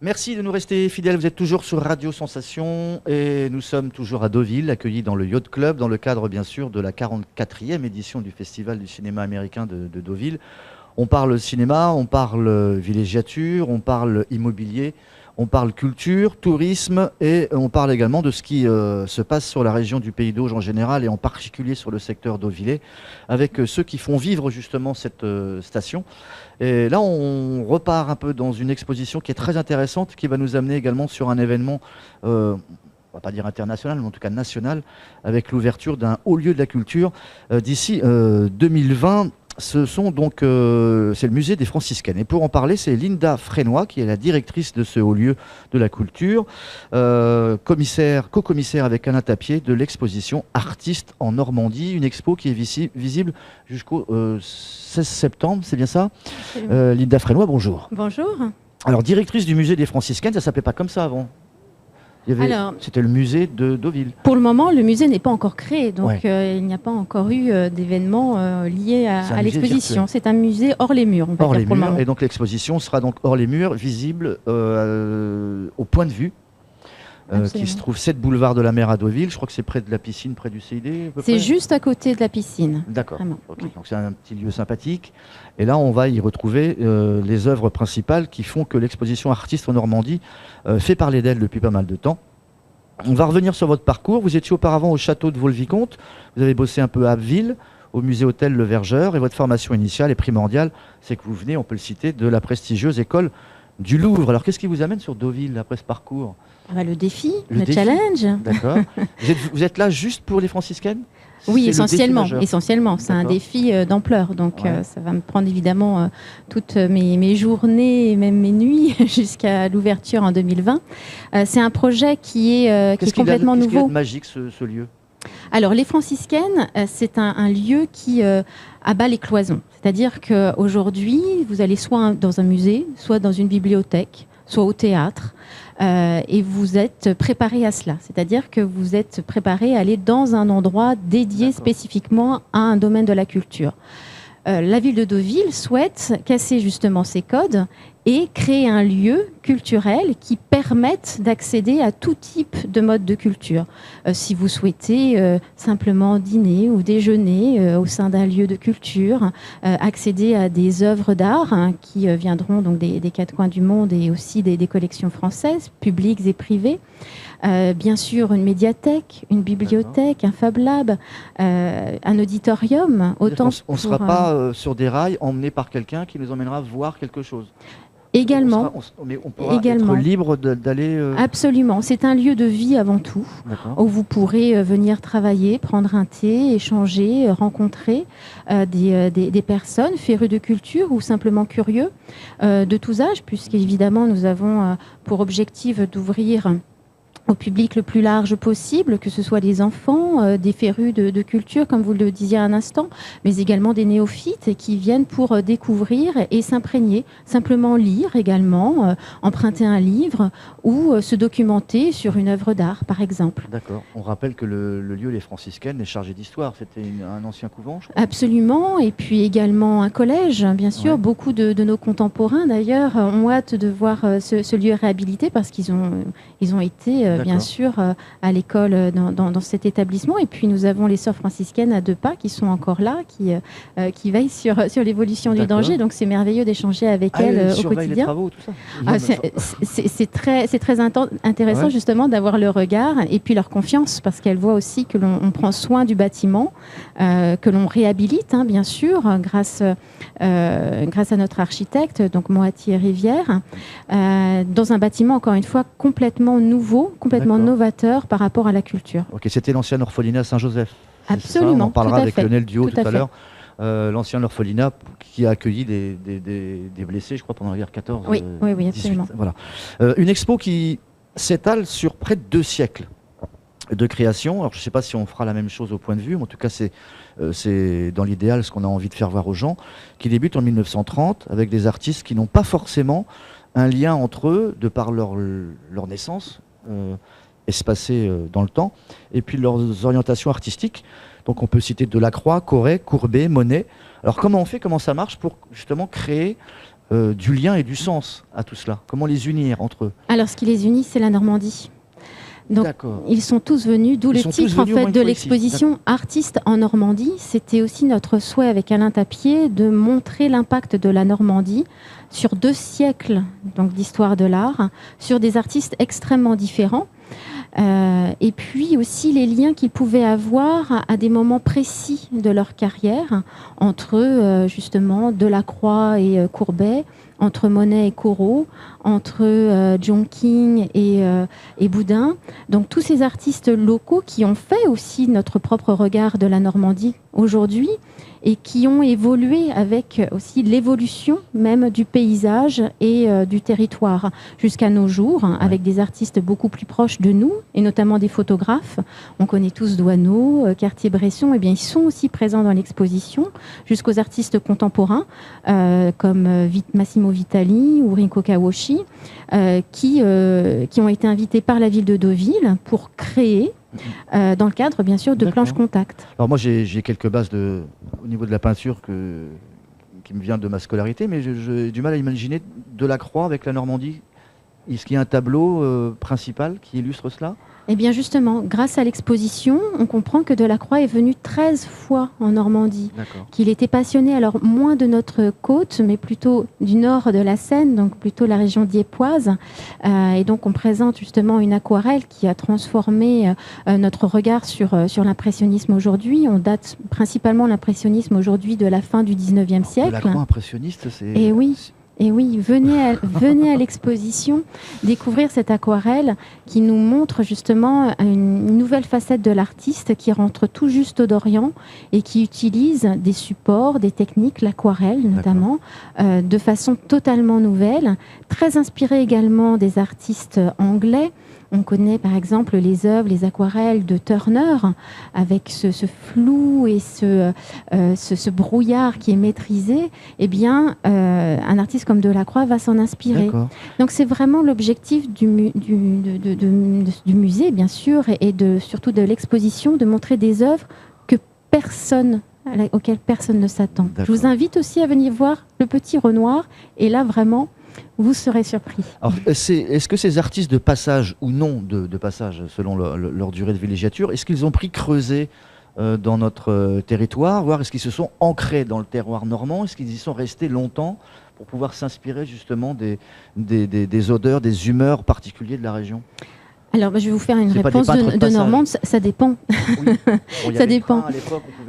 Merci de nous rester fidèles. Vous êtes toujours sur Radio Sensation et nous sommes toujours à Deauville, accueillis dans le Yacht Club, dans le cadre bien sûr de la 44e édition du Festival du cinéma américain de Deauville. On parle cinéma, on parle villégiature, on parle immobilier, on parle culture, tourisme et on parle également de ce qui se passe sur la région du Pays d'Auge en général et en particulier sur le secteur deauvillais avec ceux qui font vivre justement cette station. Et là, on repart un peu dans une exposition qui est très intéressante, qui va nous amener également sur un événement, on va pas dire international, mais en tout cas national, avec l'ouverture d'un haut lieu de la culture d'ici 2020. C'est le musée des Franciscaines. Et pour en parler, c'est Linda Frénois, qui est la directrice de ce haut lieu de la culture, co-commissaire avec Alain Tapier de l'exposition Artistes en Normandie, une expo qui est visible jusqu'au 16 septembre, c'est bien ça? Linda Frénois, bonjour. Bonjour. Alors, directrice du musée des Franciscaines, ça ne s'appelait pas comme ça avant? C'était le musée de Deauville. Pour le moment, le musée n'est pas encore créé, donc Ouais. il n'y a pas encore eu d'événements liés à l'exposition. virtuel. C'est un musée hors les murs, on va Hors dire les pour le murs, moment. et donc l'exposition sera donc hors les murs, visible au point de vue, qui Absolument. se trouve 7 boulevard de la Mer à Deauville. Je crois que c'est près de la piscine, près du CID. à peu C'est près. juste à côté de la piscine. D'accord. Vraiment, Ok. ouais. Donc c'est un petit lieu sympathique. Et là, on va y retrouver les œuvres principales qui font que l'exposition Artistes en Normandie fait parler d'elle depuis pas mal de temps. On va revenir sur votre parcours. Vous étiez auparavant au château de Vaux-le-Vicomte. Vous avez bossé un peu à Abbeville, au musée-hôtel Le Vergeur. Et votre formation initiale et primordiale, c'est que vous venez, on peut le citer, de la prestigieuse école du Louvre. Alors, qu'est-ce qui vous amène sur Deauville après ce parcours? Ah bah, le défi, Le le défi. challenge. D'accord. Vous êtes là juste pour les franciscaines? Oui, C'est le défi essentiellement. majeur. Essentiellement, c'est un D'accord. défi d'ampleur. Donc, Ouais. ça va me prendre évidemment toutes mes journées et même mes nuits jusqu'à l'ouverture en 2020. C'est un projet qui est Qu'est-ce qu'il a de- complètement qu'est-ce qu'il a nouveau. de magique, ce lieu? Alors, les franciscaines, c'est un lieu qui abat les cloisons. C'est-à-dire qu'aujourd'hui, vous allez soit dans un musée, soit dans une bibliothèque, soit au théâtre, et vous êtes préparé à cela. C'est-à-dire que vous êtes préparé à aller dans un endroit dédié D'accord. spécifiquement à un domaine de la culture. La ville de Deauville souhaite casser justement ces codes et créer un lieu culturel qui permette d'accéder à tout type de mode de culture. Si vous souhaitez simplement dîner ou déjeuner au sein d'un lieu de culture, accéder à des œuvres d'art qui viendront donc des quatre coins du monde et aussi des collections françaises, publiques et privées. Bien sûr, une médiathèque, une bibliothèque, un Fab Lab, un auditorium. Autant On ne sera pas sur des rails emmenés par quelqu'un qui nous emmènera voir quelque chose. également. Mais on pourra Également. être libre d'aller. Absolument, c'est un lieu de vie avant tout, D'accord. où vous pourrez venir travailler, prendre un thé, échanger, rencontrer des personnes férues de culture ou simplement curieux de tous âges, puisqu'évidemment nous avons pour objectif d'ouvrir au public le plus large possible, que ce soit des enfants, des férus de culture, comme vous le disiez à un instant, mais également des néophytes qui viennent pour découvrir et s'imprégner, simplement lire également, emprunter un livre ou se documenter sur une œuvre d'art, par exemple. D'accord. On rappelle que le lieu Les Franciscaines est chargé d'histoire. C'était un ancien couvent, je crois. Absolument, et puis également un collège, bien sûr. Ouais. Beaucoup de nos contemporains, d'ailleurs, ont hâte de voir ce lieu réhabilité parce qu'ils ont été, bien D'accord. sûr, à l'école dans cet établissement. Et puis, nous avons les sœurs franciscaines à 2 pas qui sont encore là, qui veillent sur l'évolution du D'accord. danger. Donc, c'est merveilleux d'échanger avec elles elles au surveillent les quotidien. travaux, tout ça. Ah, c'est très intéressant Ouais. justement d'avoir leur regard et puis leur confiance parce qu'elles voient aussi que l'on prend soin du bâtiment, que l'on réhabilite, bien sûr, grâce à notre architecte, donc Moati Rivière, dans un bâtiment, encore une fois, complètement nouveau, complètement D'accord. novateur par rapport à la culture. Ok, c'était l'ancien orphelinat Saint-Joseph. C'est ça, Absolument, on en parlera tout à avec fait. Lionel Duhaut Tout tout à à fait. l'heure. L'ancien orphelinat qui a accueilli des blessés, je crois, pendant la guerre 14. Oui, oui, 18, absolument. Voilà. Une expo qui s'étale sur près de 2 siècles de création. Alors, je ne sais pas si on fera la même chose au point de vue, mais en tout cas, c'est dans l'idéal ce qu'on a envie de faire voir aux gens, qui débute en 1930 avec des artistes qui n'ont pas forcément un lien entre eux de par leur naissance espacée dans le temps, et puis leurs orientations artistiques. Donc on peut citer Delacroix, Corret, Courbet, Monet. Alors comment on fait, comment ça marche pour justement créer du lien et du sens à tout cela? Comment les unir entre eux? Alors, ce qui les unit, c'est la Normandie. Donc, ils sont tous venus, d'où le titre en fait, de l'exposition Artistes en Normandie. C'était aussi notre souhait avec Alain Tapier de montrer l'impact de la Normandie sur 2 siècles donc, d'histoire de l'art, sur des artistes extrêmement différents. Et puis aussi les liens qu'ils pouvaient avoir à des moments précis de leur carrière, entre justement Delacroix et Courbet, entre Monet et Corot, entre John King et Boudin. Donc tous ces artistes locaux qui ont fait aussi notre propre regard de la Normandie aujourd'hui et qui ont évolué avec aussi l'évolution même du paysage et du territoire jusqu'à nos jours, avec des artistes beaucoup plus proches de nous et notamment des photographes. On connaît tous Doisneau, Cartier-Bresson, et bien ils sont aussi présents dans l'exposition, jusqu'aux artistes contemporains comme Massimo Vitali ou Rinko Kawashi, qui ont été invités par la ville de Deauville pour créer dans le cadre, bien sûr, de planches contact. Alors moi, j'ai quelques bases au niveau de la peinture qui me vient de ma scolarité, mais j'ai du mal à imaginer Delacroix avec la Normandie. Est-ce qu'il y a un tableau principal qui illustre cela ? Eh bien justement, grâce à l'exposition, on comprend que Delacroix est venu 13 fois en Normandie, qu'il était passionné, alors moins de notre côte, mais plutôt du nord de la Seine, donc plutôt la région diepoise. Et donc on présente justement une aquarelle qui a transformé notre regard sur l'impressionnisme aujourd'hui. On date principalement l'impressionnisme aujourd'hui de la fin du 19e siècle. Delacroix impressionniste, c'est... Et oui. Et oui, venez à l'exposition découvrir cette aquarelle qui nous montre justement une nouvelle facette de l'artiste qui rentre tout juste d'Orient et qui utilise des supports, des techniques, l'aquarelle notamment, de façon totalement nouvelle, très inspirée également des artistes anglais. On connaît par exemple les œuvres, les aquarelles de Turner, avec ce flou et ce brouillard qui est maîtrisé. Eh bien, un artiste comme Delacroix va s'en inspirer. Donc c'est vraiment l'objectif du musée, bien sûr, et surtout de l'exposition, de montrer des œuvres auxquelles personne ne s'attend. Je vous invite aussi à venir voir le Petit Renoir, et là vraiment, vous serez surpris. Alors, est-ce que ces artistes de passage ou non de passage, selon leur durée de villégiature, est-ce qu'ils ont creusé dans notre territoire, voire est-ce qu'ils se sont ancrés dans le terroir normand, est-ce qu'ils y sont restés longtemps pour pouvoir s'inspirer justement des odeurs, des humeurs particulières de la région ? Alors, je vais vous faire une réponse de Normande. Ça dépend. Oui. Ça dépend.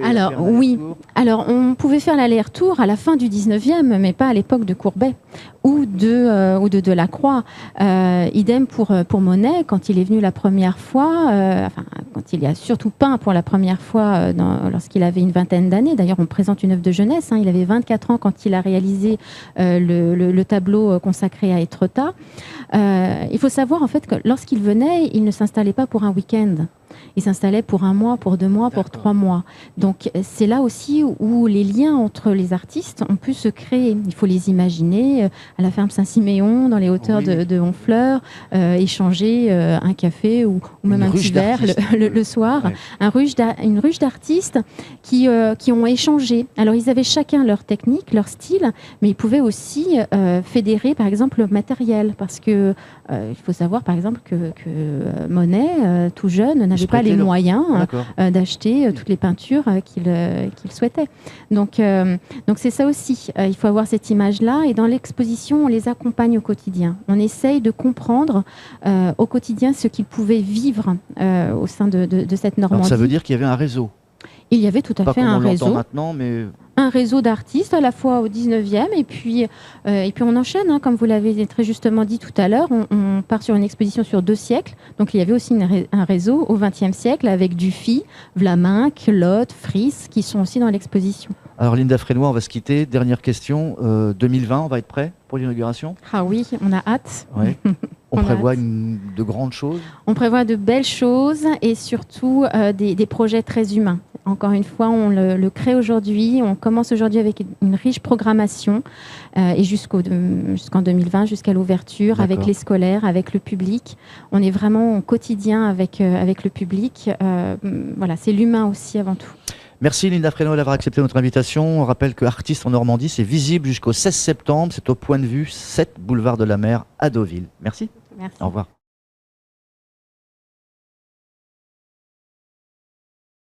Alors, oui. Alors, on pouvait faire l'aller-retour à la fin du 19e, mais pas à l'époque de Courbet ou de Delacroix. Idem pour Monet, quand il est venu la première fois, quand il a surtout peint pour la première fois lorsqu'il avait une vingtaine d'années. D'ailleurs, on présente une œuvre de jeunesse. Il avait 24 ans quand il a réalisé le tableau consacré à Étretat. Il faut savoir en fait que lorsqu'il venait, il ne s'installait pas pour un week-end. Il s'installait pour 1 mois, pour 2 mois, pour 3 mois. Donc c'est là aussi où les liens entre les artistes ont pu se créer. Il faut les imaginer à la ferme Saint-Siméon, dans les hauteurs de Honfleur, échanger un café ou même un petit verre le soir. Ouais. Une ruche d'artistes qui ont échangé. Alors ils avaient chacun leur technique, leur style, mais ils pouvaient aussi fédérer par exemple le matériel. Parce que il faut savoir par exemple que Monet, tout jeune, n'avait pas les moyens d'acheter toutes les peintures qu'il souhaitait. Donc c'est ça aussi. Il faut avoir cette image-là. Et dans l'exposition, on les accompagne au quotidien. On essaye de comprendre au quotidien ce qu'ils pouvaient vivre au sein de cette Normandie. Alors ça veut dire qu'il y avait un réseau. Il y avait tout à fait un réseau. Pas comme on l'entend maintenant, mais... Un réseau d'artistes à la fois au 19e et puis on enchaîne, comme vous l'avez très justement dit tout à l'heure, on part sur une exposition sur 2 siècles. Donc il y avait aussi un réseau au 20e siècle avec Dufy, Vlaminck, Lotte, Friss qui sont aussi dans l'exposition. Alors Linda Frénois, on va se quitter. Dernière question. 2020, on va être prêt pour l'inauguration ? Ah oui, on a hâte. Ouais. On prévoit de grandes choses ? On prévoit de belles choses et surtout des projets très humains. Encore une fois, on le crée aujourd'hui. On commence aujourd'hui avec une riche programmation et jusqu'en 2020, jusqu'à l'ouverture, avec les scolaires, avec le public. On est vraiment au quotidien avec le public. Voilà, c'est l'humain aussi avant tout. Merci Linda Fresneau d'avoir accepté notre invitation. On rappelle que Artistes en Normandie, c'est visible jusqu'au 16 septembre. C'est au Point de Vue, 7 boulevard de la Mer à Deauville. Merci. Merci. Au revoir.